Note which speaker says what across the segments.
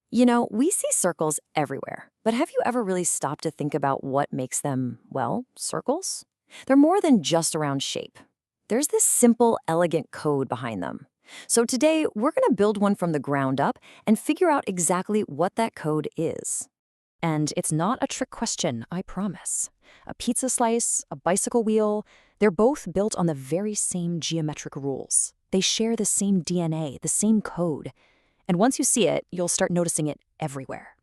Speaker 1: You know, we see circles everywhere, but have you ever really stopped to think about what makes them, well, circles? They're more than just a round shape. There's this simple, elegant code behind them. So today, we're going to build one from the ground up and figure out exactly what that code is.
Speaker 2: And it's not a trick question, I promise. A pizza slice, a bicycle wheel, they're both built on the very same geometric rules. They share the same DNA, the same code. And once you see it, you'll start noticing it everywhere.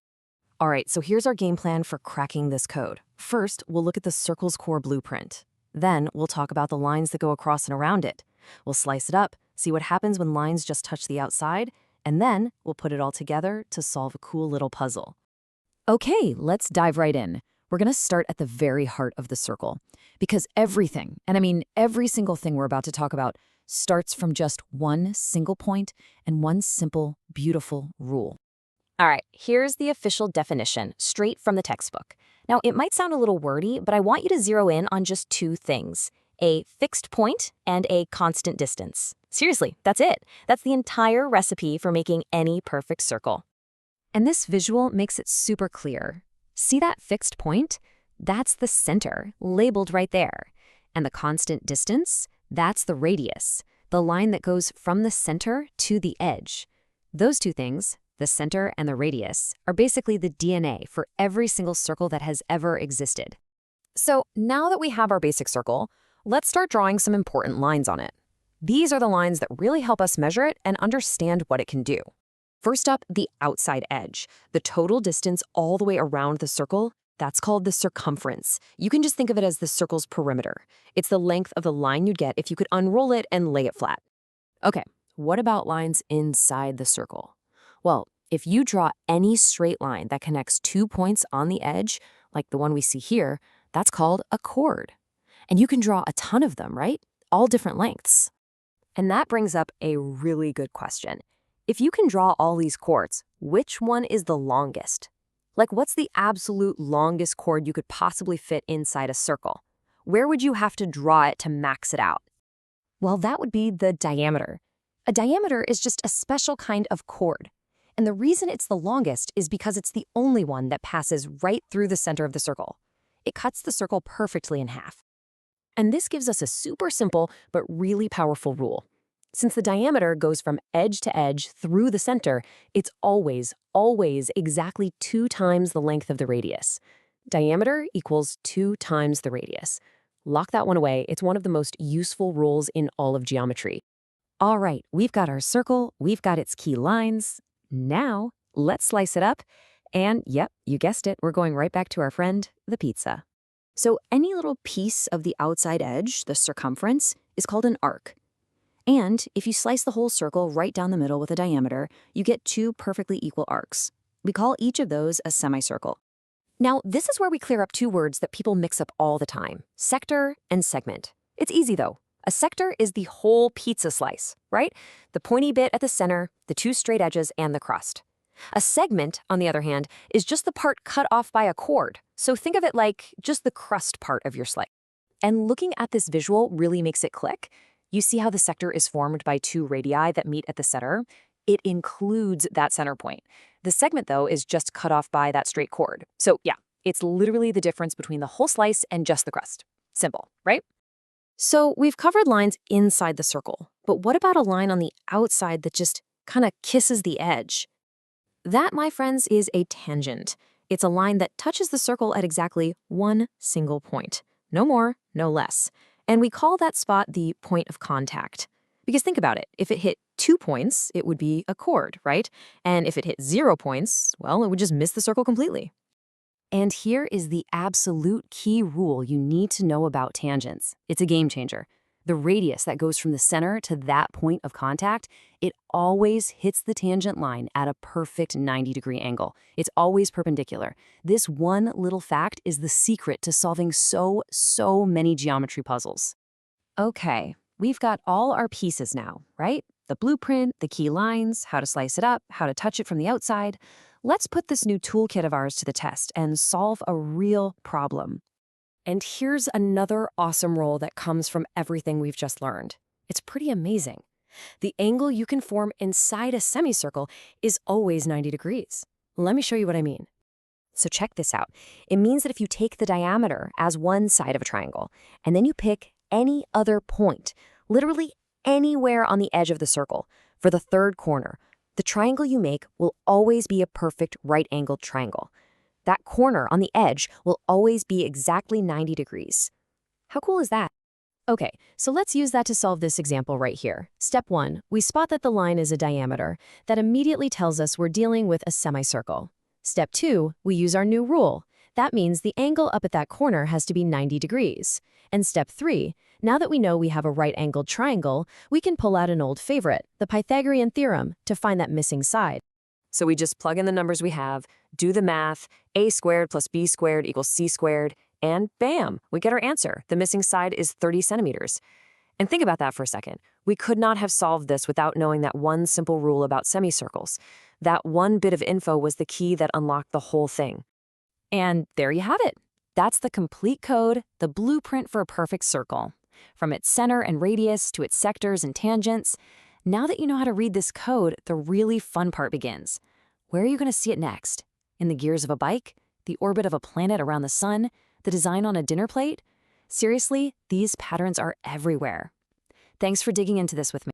Speaker 1: All right, so here's our game plan for cracking this code. First, we'll look at the circle's core blueprint. Then, we'll talk about the lines that go across and around it. We'll slice it up, see what happens when lines just touch the outside, and then we'll put it all together to solve a cool little puzzle. Okay, let's dive right in. We're going to start at the very heart of the circle. Because everything, and I mean every single thing we're about to talk about, starts from just one single point and one simple, beautiful rule. All right, here's the official definition, straight from the textbook. Now, it might sound a little wordy, but I want you to zero in on just two things: a fixed point and a constant distance. Seriously, that's it. That's the entire recipe for making any perfect circle. And this visual makes it super clear. See that fixed point? That's the center, labeled right there. And the constant distance? That's the radius, the line that goes from the center to the edge. Those two things, the center and the radius, are basically the DNA for every single circle that has ever existed. So now that we have our basic circle, let's start drawing some important lines on it. These are the lines that really help us measure it and understand what it can do. First up, the outside edge, the total distance all the way around the circle. That's called the circumference. You can just think of it as the circle's perimeter. It's the length of the line you'd get if you could unroll it and lay it flat. Okay, what about lines inside the circle? Well, if you draw any straight line that connects 2 points on the edge, like the one we see here, that's called a chord. And you can draw a ton of them, right? All different lengths. And that brings up a really good question. If you can draw all these chords, which one is the longest? Like, what's the absolute longest chord you could possibly fit inside a circle? Where would you have to draw it to max it out? Well, that would be the diameter. A diameter is just a special kind of chord. And the reason it's the longest is because it's the only one that passes right through the center of the circle. It cuts the circle perfectly in half. And this gives us a super simple but really powerful rule. Since the diameter goes from edge to edge through the center, it's always exactly 2 times the length of the radius. Diameter equals 2 times the radius. Lock that one away. It's one of the most useful rules in all of geometry. All right, we've got our circle, we've got its key lines. Now, let's slice it up. And yep, you guessed it, we're going right back to our friend, the pizza. So any little piece of the outside edge, the circumference, is called an arc. And if you slice the whole circle right down the middle with a diameter, you get 2 perfectly equal arcs. We call each of those a semicircle. Now, this is where we clear up 2 words that people mix up all the time: sector and segment. It's easy though. A sector is the whole pizza slice, right? The pointy bit at the center, the 2 straight edges, and the crust. A segment, on the other hand, is just the part cut off by a chord. So think of it like just the crust part of your slice. And looking at this visual really makes it click. You see how the sector is formed by 2 radii that meet at the center? It includes that center point. The segment, though, is just cut off by that straight chord. So yeah, it's literally the difference between the whole slice and just the crust. Simple, right? So we've covered lines inside the circle, but what about a line on the outside that just kind of kisses the edge? That, my friends, is a tangent. It's a line that touches the circle at exactly 1 single point. No more, no less. And we call that spot the point of contact. Because think about it, if it hit 2 points, it would be a chord, right? And if it hit 0 points, well, it would just miss the circle completely. And here is the absolute key rule you need to know about tangents. It's a game changer. The radius that goes from the center to that point of contact, it always hits the tangent line at a perfect 90-degree angle. It's always perpendicular. This one little fact is the secret to solving so many geometry puzzles. Okay, we've got all our pieces now, right? The blueprint, the key lines, how to slice it up, how to touch it from the outside. Let's put this new toolkit of ours to the test and solve a real problem. And here's another awesome rule that comes from everything we've just learned. It's pretty amazing. The angle you can form inside a semicircle is always 90 degrees. Let me show you what I mean.
Speaker 2: So check this out. It means that if you take the diameter as one side of a triangle, and then you pick any other point, literally anywhere on the edge of the circle, for the third corner, the triangle you make will always be a perfect right-angled triangle. That corner on the edge will always be exactly 90 degrees. How cool is that?
Speaker 1: Okay, so let's use that to solve this example right here. Step 1, we spot that the line is a diameter. That immediately tells us we're dealing with a semicircle. Step 2, we use our new rule. That means the angle up at that corner has to be 90 degrees. And step 3, now that we know we have a right-angled triangle, we can pull out an old favorite, the Pythagorean theorem, to find that missing side. So we just plug in the numbers we have, do the math, a squared plus b squared equals c squared, and bam, we get our answer. The missing side is 30 centimeters. And think about that for a second. We could not have solved this without knowing that one simple rule about semicircles. That one bit of info was the key that unlocked the whole thing.
Speaker 2: And there you have it. That's the complete code, the blueprint for a perfect circle. From its center and radius to its sectors and tangents. Now that you know how to read this code, the really fun part begins. Where are you going to see it next? In the gears of a bike? The orbit of a planet around the sun? The design on a dinner plate? Seriously, these patterns are everywhere. Thanks for digging into this with me.